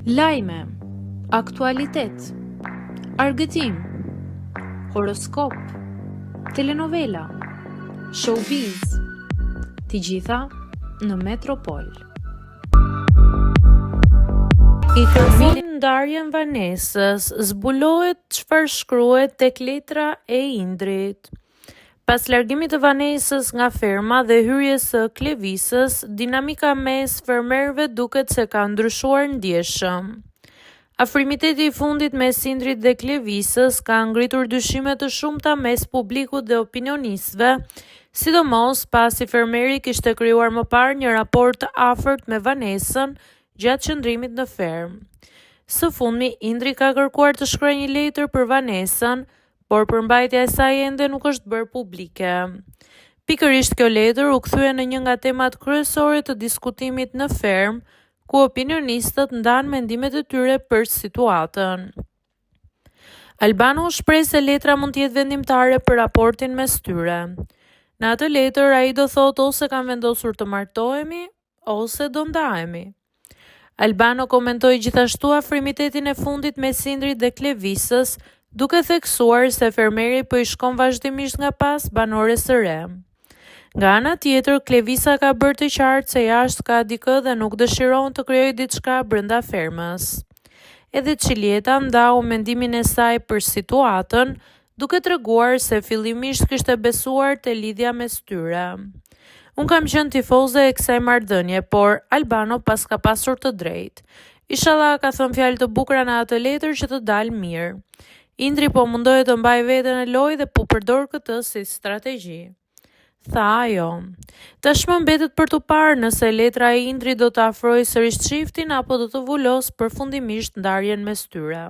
Lajme, aktualitet, argëtim, horoskop, telenovela, showbiz, të gjitha në Metropol. I kërkon ndarjen Vanesës, zbulohet çfarë shkruhet tek letra e Indrit. Pas largimit të Vanesës nga ferma dhe hyrjes së Klevisës, dinamika mes fermerëve duket se ka ndryshuar ndjeshëm. Afrimiteti i fundit mes Indrit dhe Klevisës ka ngritur dyshime të shumta mes publikut dhe opinionistëve, sidomos pasi fermeri kishte krijuar më parë një raport të afërt me Vanesën gjatë qëndrimit në fermë. Së fundmi, Indri ka kërkuar të shkruajë një letër për Vanesën, por përmbajtja e saj ende nuk është bërë publike. Pikërisht kjo letër u kthye në një nga temat kryesore të diskutimit në fermë, ku opinionistët ndanë mendimet e tyre për situatën. Albano shpreh se letra mund të jetë vendimtare për raportin mes tyre. Në atë letër ai do thotë ose kam vendosur të martohemi ose do ndahemi. Albano komentoi gjithashtu afrimitetin e fundit mes Indrit dhe Klevisës, duke theksuar se fermeri po i shkon vazhdimisht nga pas banores së re. Nga ana tjetër, Klevisa ka bërë të qartë se jashtë ka dikë dhe nuk dëshiron të krijojë diçka brenda fermës. Edhe Çilieta ndau mendimin e saj për situatën, duke treguar se fillimisht kishte besuar te lidhja mes tyre. Unë kam qenë tifoze e kësaj marrëdhënie, por Albano pas ka pasur të drejtë. Inshallah ka thënë fjalë të bukura në atë letër që të dalë mirë. Indri po mundohet të mbajë veten në lojë dhe po përdor këtë si strategji. Tha ajo. Tashmë mbetet për të parë nëse letra e Indrit do të afrojë sërish çiftin apo do të vulos përfundimisht ndarjen mes tyre.